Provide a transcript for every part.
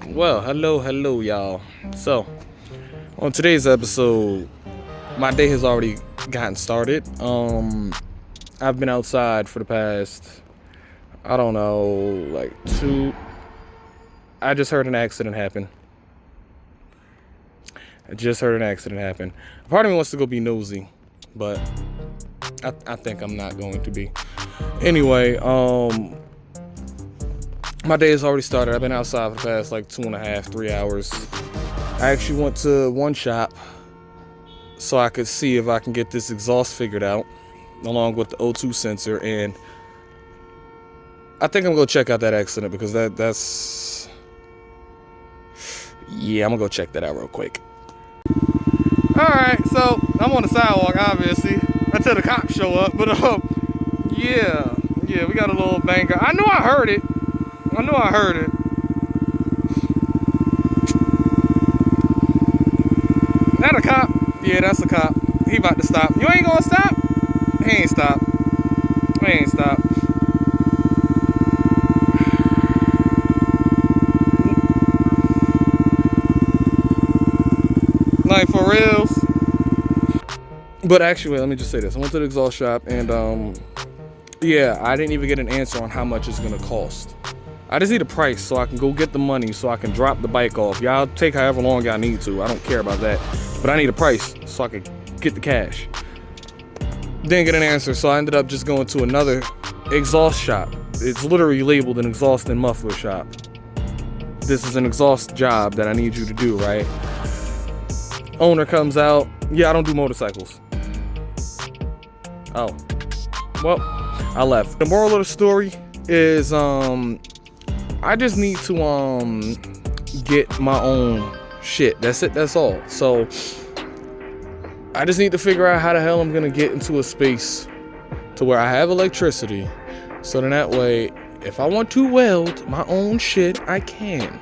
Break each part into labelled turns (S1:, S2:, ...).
S1: Well, hello, y'all. So, on today's episode, my day has already gotten started. I've been outside for the past, I don't know, like two. I just heard an accident happen. Part of me wants to go be nosy, but I think I'm not going to be. Anyway, my day has already started. I've been outside for the past like 2.5, 3 hours. I actually went to one shop so I could see if I can get this exhaust figured out, along with the O2 sensor, and I think I'm gonna check out that accident because that's yeah, I'm gonna go check that out real quick. Alright, so I'm on the sidewalk obviously until the cops show up, but yeah, we got a little banger. I knew I heard it. That a cop? Yeah, that's a cop. He about to stop. You ain't gonna stop? He ain't stop. Like, for reals. But actually, let me just say this. I went to the exhaust shop and yeah, I didn't even get an answer on how much it's gonna cost. I just need a price so I can go get the money so I can drop the bike off. Y'all take however long y'all need to. I don't care about that. But I need a price so I can get the cash. Didn't get an answer, so I ended up just going to another exhaust shop. It's literally labeled an exhaust and muffler shop. This is an exhaust job that I need you to do, right? Owner comes out. Yeah, I don't do motorcycles. Oh. Well, I left. The moral of the story is I just need to get my own shit. That's it, that's all. So I just need to figure out how the hell I'm gonna get into a space to where I have electricity, so then that way if I want to weld my own shit, I can.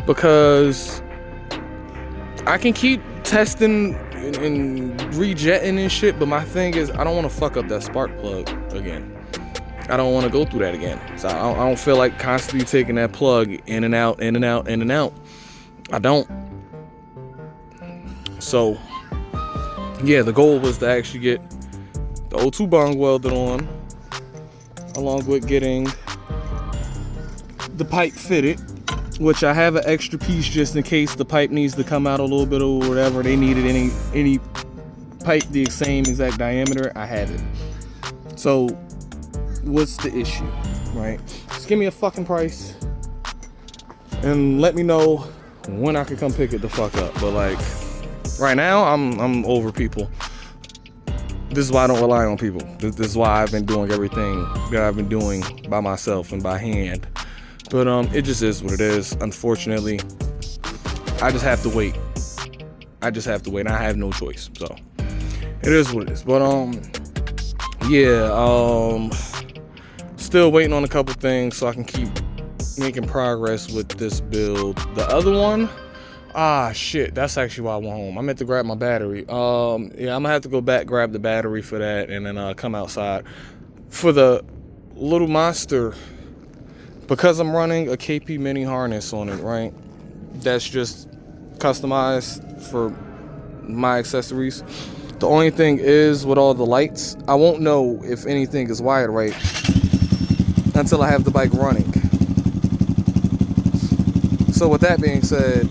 S1: Because I can keep testing and rejetting and shit, but my thing is I don't want to fuck up that spark plug again. I don't want to go through that again. So I don't feel like constantly taking that plug in and out. I don't. So yeah, the goal was to actually get the O2 bong welded on, along with getting the pipe fitted, which I have an extra piece just in case the pipe needs to come out a little bit or whatever. They needed any pipe the same exact diameter. I have it. So what's the issue, right? Just give me a fucking price and let me know when I can come pick it the fuck up. But like right now, I'm over people. This is why I don't rely on people. This is why I've been doing everything that I've been doing by myself and by hand. But it just is what it is. Unfortunately, I just have to wait. And I have no choice. So it is what it is. But yeah, still waiting on a couple things so I can keep making progress with this build. The other one, shit, that's actually why I went home. I meant to grab my battery. Yeah, I'm gonna have to go back, grab the battery for that, and then come outside. For the little monster, because I'm running a KP mini harness on it, right? That's just customized for my accessories. The only thing is with all the lights, I won't know if anything is wired right until I have the bike running. So with that being said,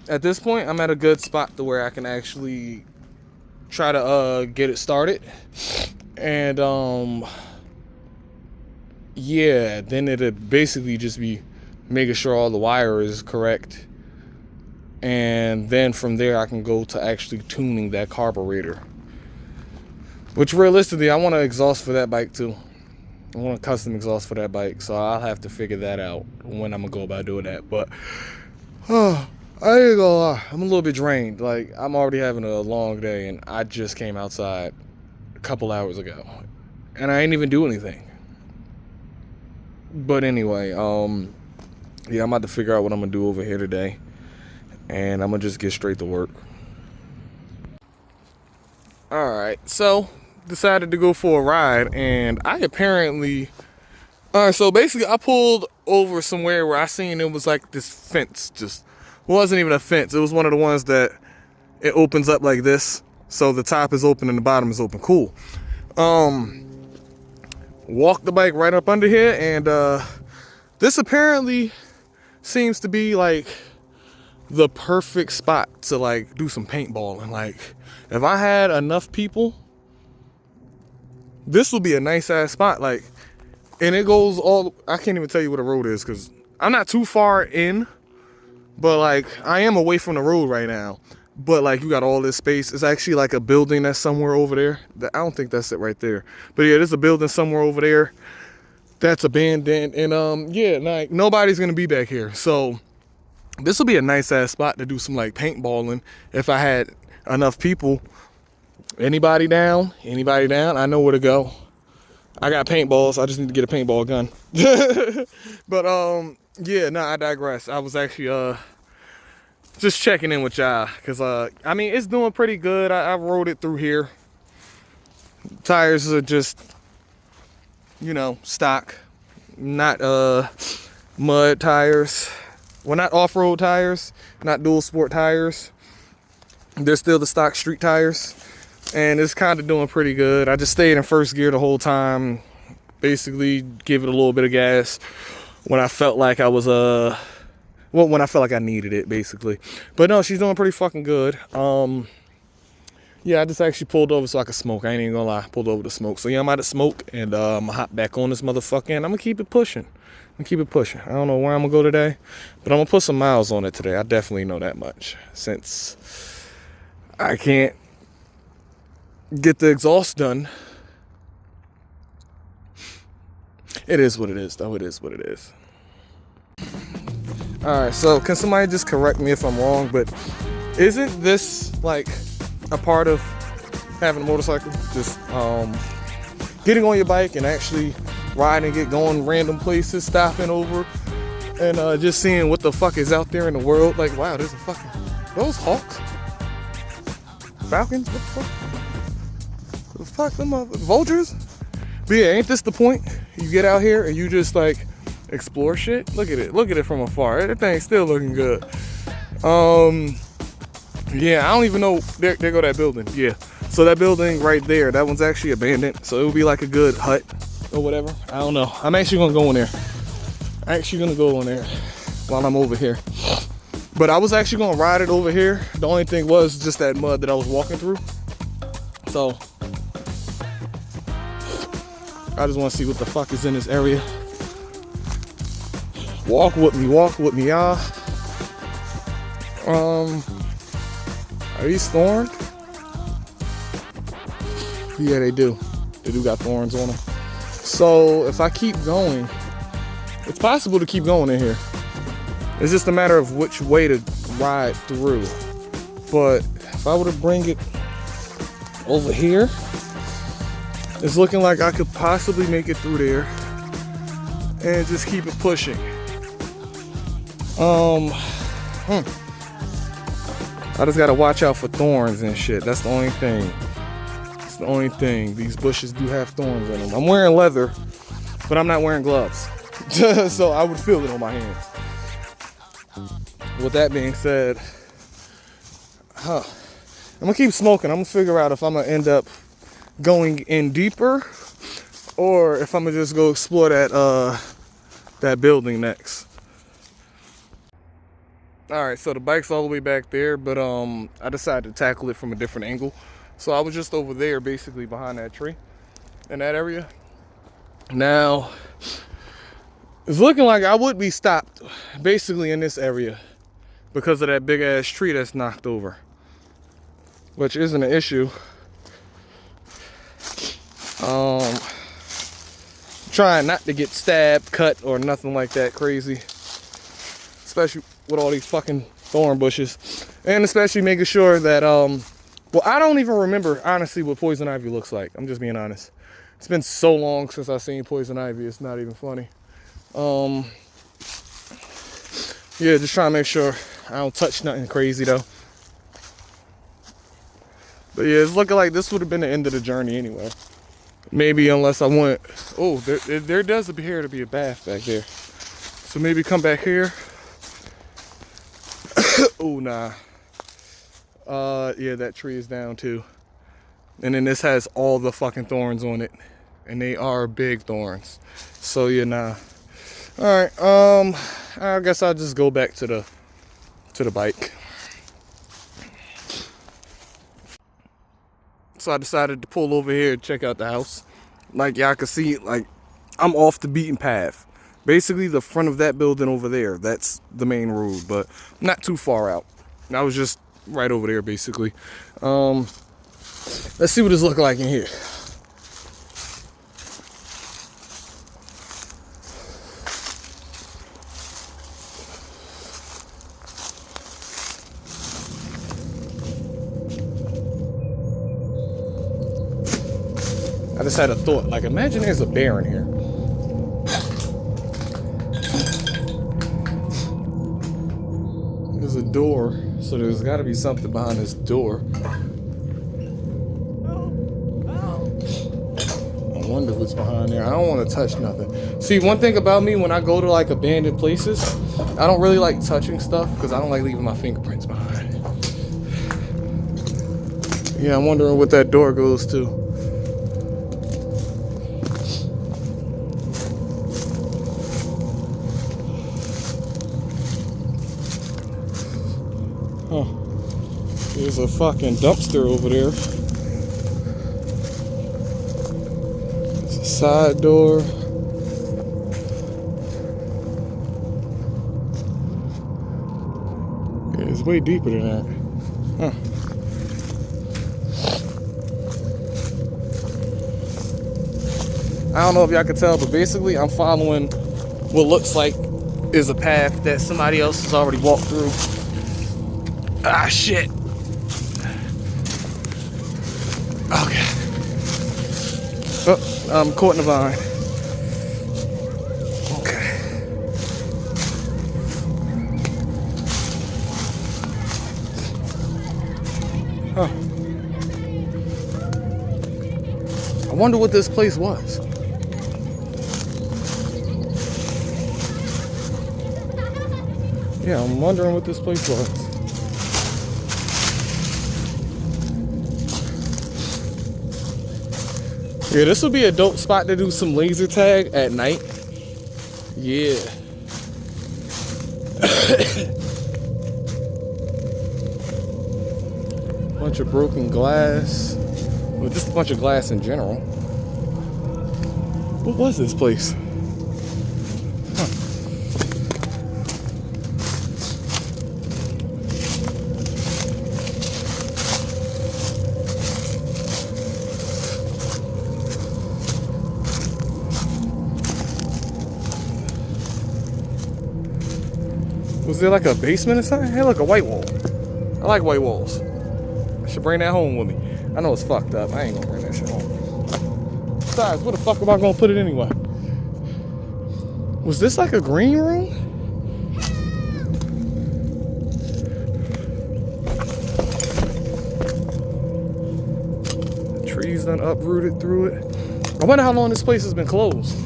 S1: at this point, I'm at a good spot to where I can actually try to get it started. And yeah, then it'd basically just be making sure all the wire is correct. And then from there, I can go to actually tuning that carburetor. Which realistically, I want to exhaust for that bike too. I want a custom exhaust for that bike. So I'll have to figure that out when I'm going to go about doing that. But I ain't gonna lie, I'm a little bit drained. Like, I'm already having a long day and I just came outside a couple hours ago. And I ain't even do anything. But anyway, yeah, I'm about to figure out what I'm gonna do over here today, and I'm gonna just get straight to work. All right, so decided to go for a ride, and I apparently All right, so basically I pulled over somewhere where I seen it was like this fence. Just wasn't even a fence. It was one of the ones that it opens up like this. So the top is open and the bottom is open. Cool. Walked the bike right up under here, and this apparently seems to be like the perfect spot to like do some paintballing. Like if I had enough people, this would be a nice ass spot. Like, and it goes all, I can't even tell you what a road is because I'm not too far in, but like I am away from the road right now. But like you got all this space. It's actually like a building that's somewhere over there. I don't think that's it right there. But yeah, there's a building somewhere over there that's abandoned. And yeah, like nobody's gonna be back here. So this will be a nice ass spot to do some like paintballing if I had enough people. Anybody down? Anybody down? I know where to go. I got paintballs. I just need to get a paintball gun. But yeah, no, I digress. I was actually just checking in with y'all because I mean it's doing pretty good. I rode it through here. Tires are just, you know, stock, not mud tires. Well, not off-road tires, not dual sport tires. They're still the stock street tires, and it's kind of doing pretty good. I just stayed in first gear the whole time. Basically, give it a little bit of gas when I felt like I was well, when I felt like I needed it, basically. But no, she's doing pretty fucking good. Yeah, I just actually pulled over so I could smoke. I ain't even gonna lie, pulled over to smoke. So yeah, I'm out of smoke, and I'm gonna hop back on this motherfucker, and I'm gonna keep it pushing. I don't know where I'm gonna go today, but I'm gonna put some miles on it today. I definitely know that much, since I can't get the exhaust done. It is what it is, though. It is what it is. All right, so can somebody just correct me if I'm wrong, but isn't this like a part of having a motorcycle? Just getting on your bike and actually riding it, going random places, stopping over, and just seeing what the fuck is out there in the world. Like, wow, there's a fucking, those hawks, falcons, what the fuck? What the fuck, them vultures? But yeah, ain't this the point? You get out here and you just like explore shit. Look at it from afar. That thing's still looking good. Yeah, I don't even know. There go that building. Yeah, so that building right there, that one's actually abandoned, so it would be like a good hut or whatever. I don't know. I'm actually gonna go in there. While I'm over here. But I was actually gonna ride it over here. The only thing was just that mud that I was walking through. So I just want to see what the fuck is in this area. Walk with me, y'all. Are these thorns? Yeah, they do. They do got thorns on them. So if I keep going, it's possible to keep going in here. It's just a matter of which way to ride through. But if I were to bring it over here, it's looking like I could possibly make it through there and just keep it pushing. I just gotta watch out for thorns and shit. That's the only thing. These bushes do have thorns in them. I'm wearing leather, but I'm not wearing gloves. So I would feel it on my hands. With that being said, I'm gonna keep smoking. I'm gonna figure out if I'm gonna end up going in deeper or if I'm gonna just go explore that building next. All right, so the bike's all the way back there, but I decided to tackle it from a different angle. So I was just over there, basically behind that tree in that area. Now, it's looking like I would be stopped basically in this area because of that big ass tree that's knocked over, which isn't an issue. Trying not to get stabbed, cut, or nothing like that crazy, especially with all these fucking thorn bushes, and especially making sure that well, I don't even remember honestly what poison ivy looks like. I'm just being honest. It's been so long since I've seen poison ivy, it's not even funny. Yeah, just trying to make sure I don't touch nothing crazy though. But yeah, it's looking like this would have been the end of the journey anyway. Maybe unless I want, oh, there does appear to be a bath back there. So maybe come back here. Oh, nah. Yeah, that tree is down too. And then this has all the fucking thorns on it. And they are big thorns. So yeah, nah. Alright, I guess I'll just go back to the bike. So I decided to pull over here and check out the house. Like y'all can see, like I'm off the beaten path. Basically the front of that building over there, that's the main road, but not too far out. I was just right over there basically. Let's see what this look like in here. I just had a thought, like imagine there's a bear in here. There's a door, so there's gotta be something behind this door. I wonder what's behind there. I don't want to touch nothing. See, one thing about me, when I go to like abandoned places, I don't really like touching stuff because I don't like leaving my fingerprints behind. Yeah, I'm wondering what that door goes to. There's a fucking dumpster over there. There's a side door. Yeah, it's way deeper than that. Huh. I don't know if y'all can tell, but basically I'm following what looks like is a path that somebody else has already walked through. Ah, shit. Okay. Oh, I'm caught in the vine. Okay. Huh. I wonder what this place was. Yeah, I'm wondering what this place was. Yeah, this would be a dope spot to do some laser tag at night. Yeah. Bunch of broken glass. Well, just a bunch of glass in general. What was this place? Huh. Was there like a basement or something? Hey, look, a white wall. I like white walls. I should bring that home with me. I know it's fucked up. I ain't gonna bring that shit home. Besides, where the fuck am I gonna put it anyway? Was this like a green room? Trees done uprooted through it. I wonder how long this place has been closed.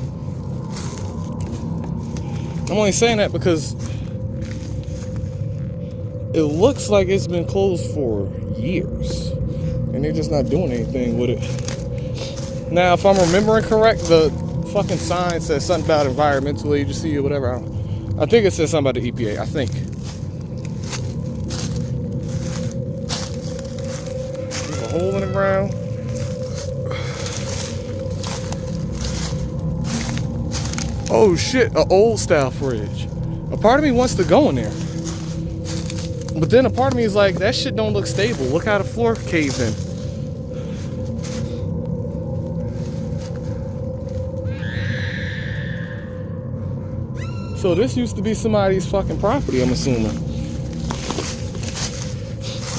S1: I'm only saying that because it looks like it's been closed for years and they're just not doing anything with it. Now, if I'm remembering correct, the fucking sign says something about environmental agency or whatever. I think it says something about the EPA, I think. There's a hole in the ground. Oh shit, an old style fridge. A part of me wants to go in there. But then a part of me is like, that shit don't look stable. Look how the floor caved in. So this used to be somebody's fucking property, I'm assuming.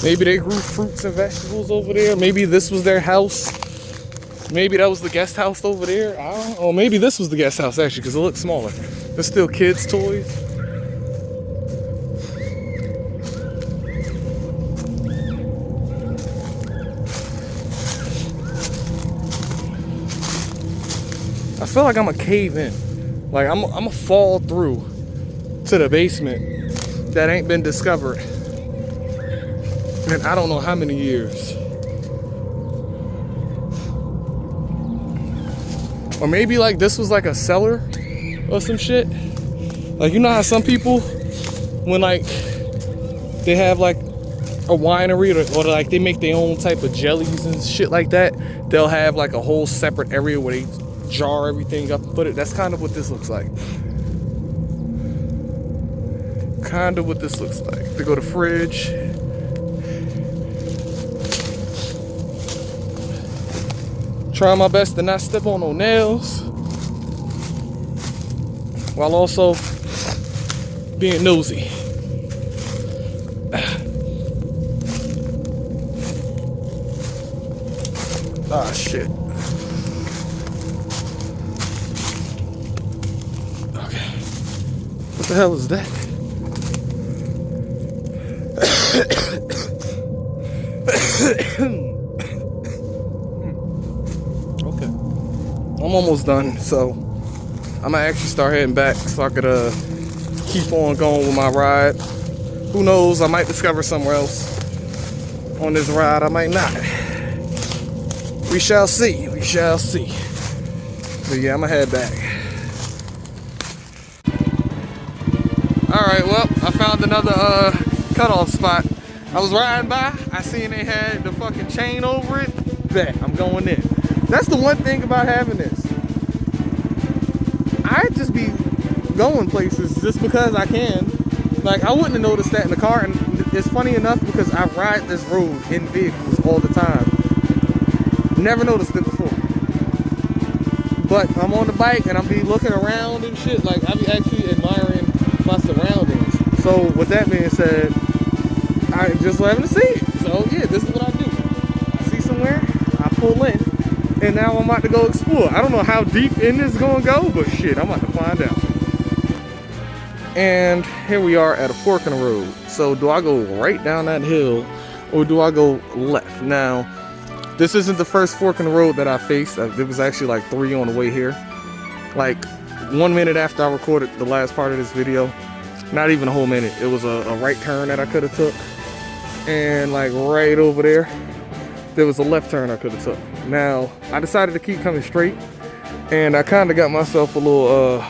S1: Maybe they grew fruits and vegetables over there. Maybe this was their house. Maybe that was the guest house over there. I don't know. Or maybe this was the guest house actually, because it looks smaller. There's still kids' toys. feel like I'm a cave in. Like I'm a fall through to the basement that ain't been discovered in I don't know how many years. Or maybe like this was like a cellar or some shit. Like, you know how some people, when like they have like a winery or like they make their own type of jellies and shit like that, they'll have like a whole separate area where they jar everything up and put it. That's kind of what this looks like. Kind of what this looks like. They go to fridge. Try my best to not step on no nails, while also being nosy. Ah, shit. Okay. What the hell is that? Okay. I'm almost done, so I'm gonna actually start heading back so I could keep on going with my ride. Who knows, I might discover somewhere else on this ride, I might not. We shall see, we shall see. But yeah, I'm gonna head back. Alright, well, I found another cutoff spot. I was riding by, I seen they had the fucking chain over it. Bet, I'm going in. That's the one thing about having this. I'd just be going places just because I can. Like, I wouldn't have noticed that in the car, and it's funny enough because I ride this road in vehicles all the time. Never noticed it before. But I'm on the bike and I'm be looking around and shit. Like, I be actually admiring my surroundings. So with that being said, I'm just loving to see it. So yeah, this is what I do. I see somewhere, I pull in, and now I'm about to go explore. I don't know how deep in this is gonna go, but shit, I'm about to find out. And here we are at a fork in the road. So do I go right down that hill or do I go left? Now, this isn't the first fork in the road that I faced. There was actually like 3 on the way here. Like 1 minute after I recorded the last part of this video, not even a whole minute, it was a right turn that I could have took. And like right over there was a left turn I could have took. Now, I decided to keep coming straight, and I kind of got myself a little,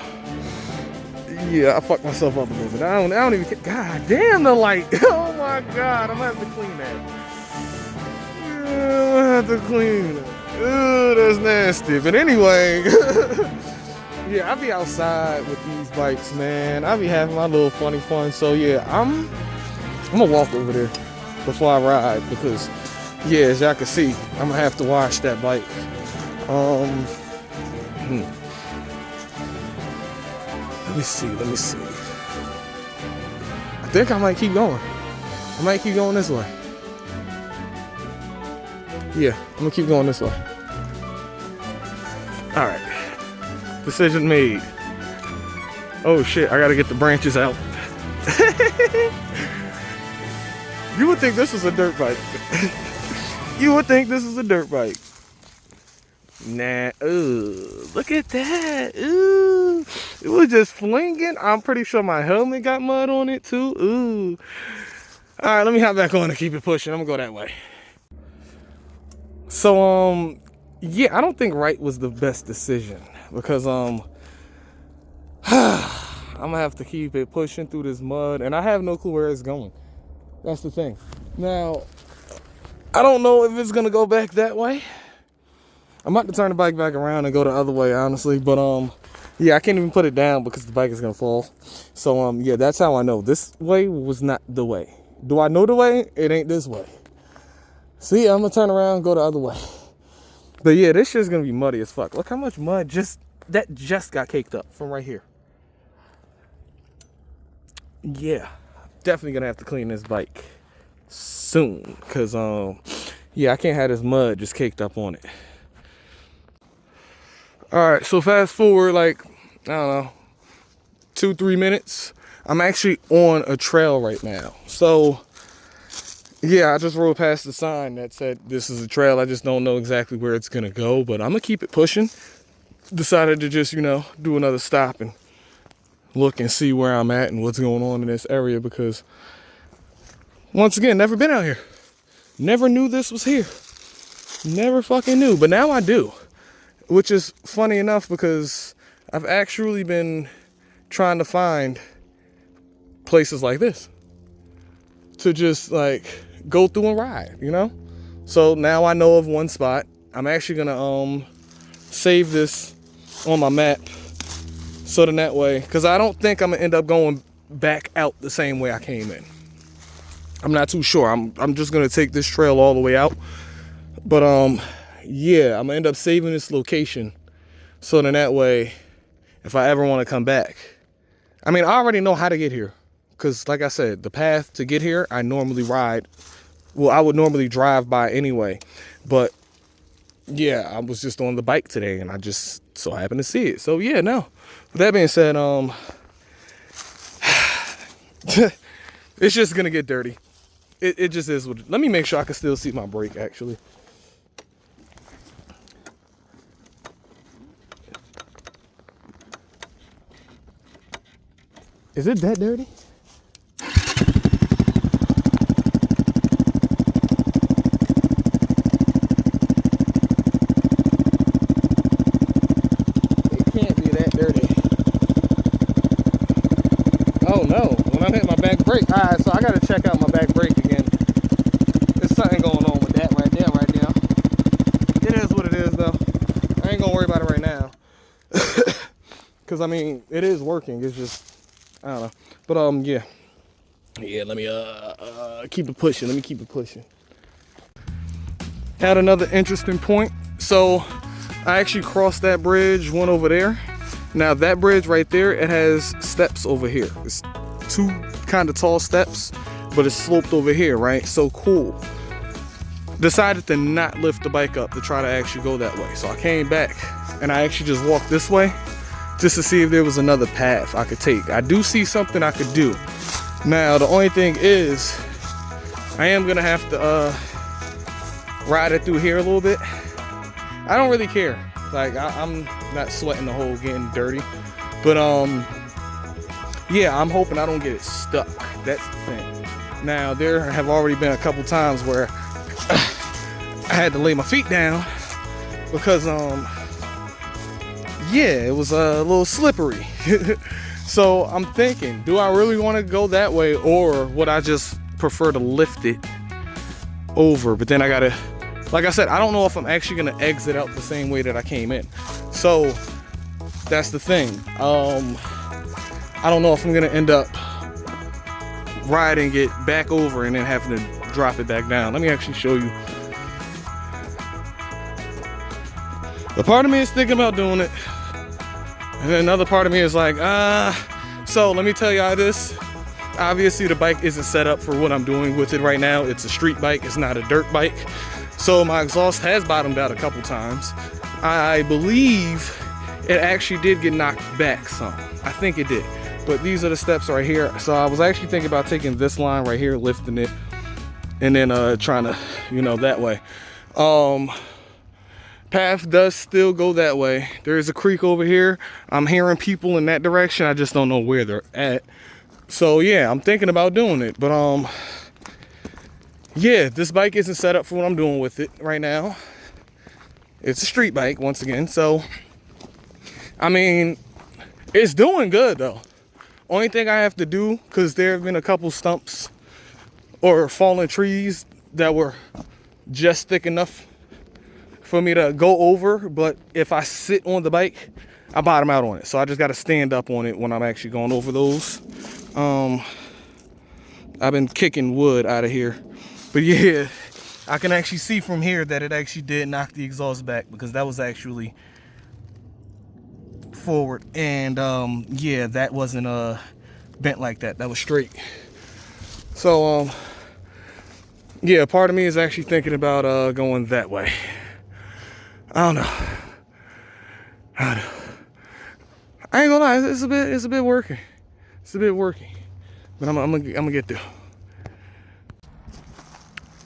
S1: yeah, I fucked myself up a little bit. I don't even, god damn the light. Oh my god, I'm gonna have to clean that. I'm gonna have to clean it. Ooh, that's nasty. But anyway, yeah, I be outside with these bikes, man. I be having my little funny fun. So yeah, I'm gonna walk over there before I ride because, yeah, as y'all can see, I'm gonna have to wash that bike. Let me see. I think I might keep going. I might keep going this way. Yeah, I'm gonna keep going this way. All right, decision made. Oh shit, I gotta get the branches out. You would think this is a dirt bike. You would think this is a dirt bike. Nah, ooh, look at that. Ooh, it was just flinging. I'm pretty sure my helmet got mud on it too. Ooh. All right, let me hop back on and keep it pushing. I'm gonna go that way. So, yeah, I don't think right was the best decision because, I'm gonna have to keep it pushing through this mud, and I have no clue where it's going. That's the thing. Now, I don't know if it's gonna go back that way. I'm about to turn the bike back around and go the other way, honestly. But, yeah, I can't even put it down because the bike is gonna fall. So, yeah, that's how I know. This way was not the way. Do I know the way? It ain't this way. So, yeah, I'm gonna turn around and go the other way. But, yeah, this shit's gonna be muddy as fuck. Look how much mud just got caked up from right here. Yeah, definitely gonna have to clean this bike soon. Because, yeah, I can't have this mud just caked up on it. All right, so fast forward, like, I don't know, 2-3 minutes. I'm actually on a trail right now. So, yeah, I just rode past the sign that said this is a trail. I just don't know exactly where it's gonna go, but I'm gonna keep it pushing. decided to just, you know, do another stop and look and see where I'm at and what's going on in this area, because once again, never been out here. Never knew this was here. Never fucking knew, but now I do. Which is funny enough because I've actually been trying to find places like this to just like go through and ride, you know? So now I know of one spot. I'm actually gonna save this on my map so then that way, because I don't think I'm gonna end up going back out the same way I came in. I'm not too sure. I'm just gonna take this trail all the way out. But yeah, I'm gonna end up saving this location so then that way, if I ever want to come back, I mean, I already know how to get here, because like I said, the path to get here, I normally ride. Well, I would normally drive by anyway, but yeah, I was just on the bike today and I just so happened to see it. So yeah, no. With that being said, it's just gonna get dirty. It just is what it, let me make sure I can still see my brake actually. Is it that dirty? It can't be that dirty. Oh no, when I'm hitting my back brake. Alright, so I gotta check out my back brake again. There's something going on with that right now. It is what it is though. I ain't gonna worry about it right now. Cause I mean, it is working, it's just, I don't know. But yeah. Yeah, let me keep it pushing. Let me keep it pushing. Had another interesting point. So I actually crossed that bridge, went over there. Now that bridge right there, it has steps over here. It's two kind of tall steps, but it's sloped over here, right? So cool. Decided to not lift the bike up to try to actually go that way. So I came back and I actually just walked this way just to see if there was another path I could take. I do see something I could do. Now, the only thing is, I am gonna have to ride it through here a little bit. I don't really care. Like, I'm not sweating the whole getting dirty. But, yeah, I'm hoping I don't get it stuck. That's the thing. Now, there have already been a couple times where I had to lay my feet down because, yeah, it was a little slippery. So I'm thinking, do I really want to go that way, or would I just prefer to lift it over? But then I gotta, like I said, I don't know if I'm actually gonna exit out the same way that I came in. So that's the thing. I don't know if I'm gonna end up riding it back over and then having to drop it back down. Let me actually show you. A part of me is thinking about doing it. And then another part of me is like, so let me tell y'all this. Obviously the bike isn't set up for what I'm doing with it right now. It's a street bike, it's not a dirt bike. So my exhaust has bottomed out a couple times. I believe it actually did get knocked back some. I think it did. But these are the steps right here. So I was actually thinking about taking this line right here, lifting it, and then trying to, you know, that way. Path does still go that way. There is a creek over here. I'm hearing people in that direction. I just don't know where they're at. So yeah, I'm thinking about doing it. But yeah, this bike isn't set up for what I'm doing with it right now. It's a street bike once again. So I mean, it's doing good though. Only thing I have to do, because there have been a couple stumps or fallen trees that were just thick enough for me to go over, but if I sit on the bike, I bottom out on it. So I just got to stand up on it when I'm actually going over those. I've been kicking wood out of here, but yeah, I can actually see from here that it actually did knock the exhaust back, because that was actually forward, and yeah, that wasn't bent like that. That was straight. So yeah, part of me is actually thinking about going that way. I don't know. I ain't gonna lie, it's a bit working. It's a bit working, but I'm gonna get through.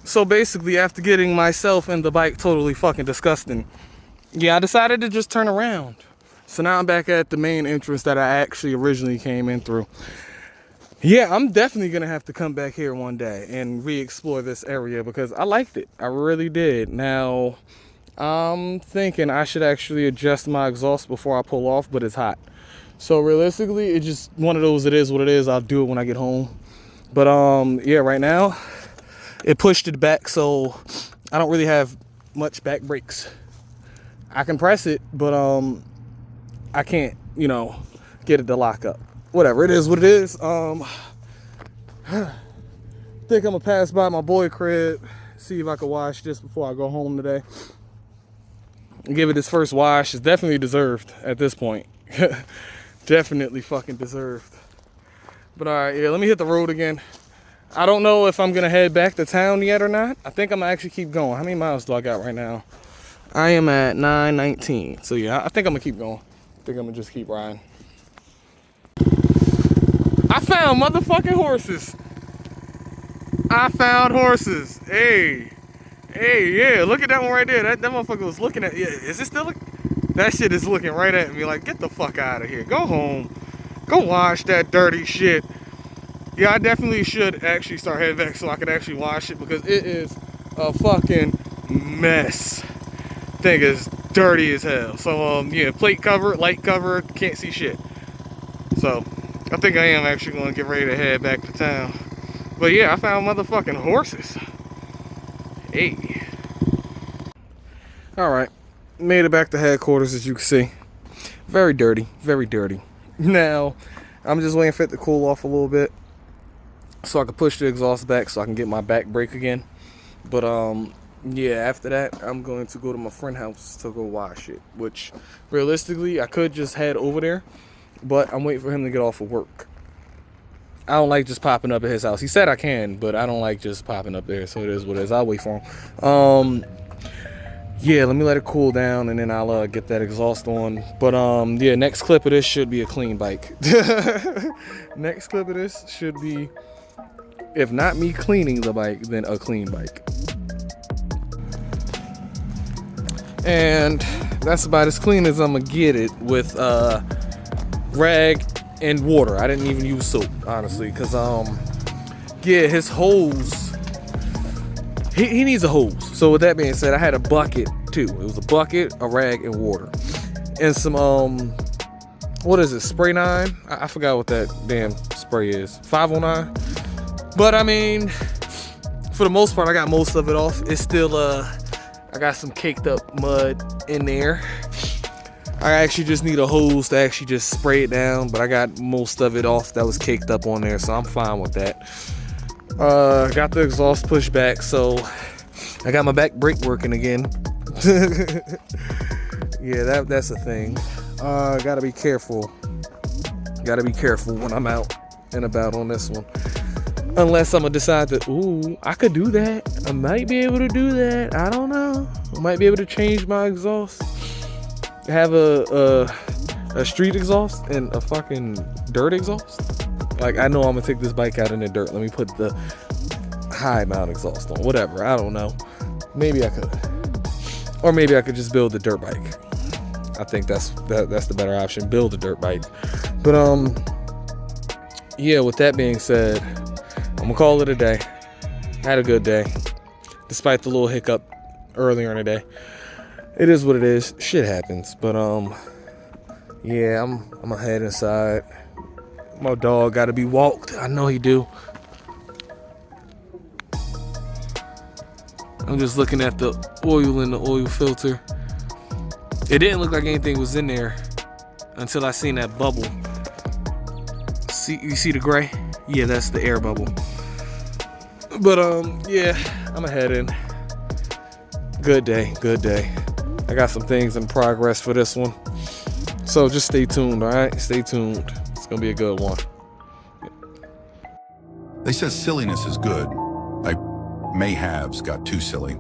S1: So basically, after getting myself and the bike totally fucking disgusting, yeah, I decided to just turn around. So now I'm back at the main entrance that I actually originally came in through. Yeah, I'm definitely gonna have to come back here one day and re-explore this area because I liked it. I really did. Now, I'm thinking I should actually adjust my exhaust before I pull off, but it's hot. So realistically, it's just one of those, it is what it is. I'll do it when I get home. But yeah, right now, it pushed it back, so I don't really have much back brakes. I can press it, but I can't, you know, get it to lock up. Whatever, it is what it is. Think I'm gonna pass by my boy crib, see if I can wash this before I go home today. Give it its first wash. It's definitely deserved at this point. Definitely fucking deserved. But all right, yeah, let me hit the road again. I don't know if I'm gonna head back to town yet or not. I think I'm gonna actually keep going. How many miles do I got right now? I am at 919. So yeah, I think I'm gonna keep going. I think I'm gonna just keep riding. I found motherfucking horses. I found horses. Hey, yeah, look at that one right there. That motherfucker was looking at, yeah, is it still, that shit is looking right at me like, get the fuck out of here. Go home. Go wash that dirty shit. Yeah, I definitely should actually start heading back so I can actually wash it because it is a fucking mess. Thing is dirty as hell. So, yeah, plate cover, light cover, can't see shit. So, I think I am actually going to get ready to head back to town. But yeah, I found motherfucking horses. Hey. Alright. Made it back to headquarters, as you can see. Very dirty. Very dirty. Now, I'm just waiting for it to cool off a little bit so I can push the exhaust back so I can get my back brake again. But, yeah, after that, I'm going to go to my friend's house to go wash it. Which, realistically, I could just head over there. But I'm waiting for him to get off of work. I don't like just popping up at his house. He said I can, but I don't like just popping up there. So it is what it is. I'll wait for him. Yeah, let me let it cool down and then I'll get that exhaust on. But yeah, next clip of this should be a clean bike. Next clip of this should be, if not me cleaning the bike, then a clean bike. And that's about as clean as I'm gonna get it with rag and water. I didn't even use soap, honestly, because yeah, his hose, he needs a hose. So with that being said, I had a bucket too. It was a bucket, a rag, and water, and some what is it, spray 9? I forgot what that damn spray is. 509. But I mean, for the most part, I got most of it off. It's still I got some caked up mud in there. I actually just need a hose to actually just spray it down, but I got most of it off that was caked up on there, so I'm fine with that. Got the exhaust pushed back, so I got my back brake working again. Yeah, that's a thing. Gotta be careful. Gotta be careful when I'm out and about on this one. Unless I'm gonna decide that, ooh, I could do that. I might be able to do that. I don't know. I might be able to change my exhaust. Have a street exhaust and a fucking dirt exhaust. Like, I know I'm gonna take this bike out in the dirt. Let me put the high mount exhaust on. Whatever, I don't know. Maybe I could. Or maybe I could just build a dirt bike. I think that's the better option. Build a dirt bike. But yeah, with that being said, I'm gonna call it a day. Had a good day. Despite the little hiccup earlier in the day. It is what it is. Shit happens. But yeah, I'm gonna head inside. My dog gotta be walked. I know he do. I'm just looking at the oil in the oil filter. It didn't look like anything was in there until I seen that bubble. See, you see the gray? Yeah, that's the air bubble. But yeah, I'ma head in. Good day, good day. I got some things in progress for this one. So just stay tuned, all right? Stay tuned. It's gonna be a good one.
S2: They said silliness is good. I may have got too silly.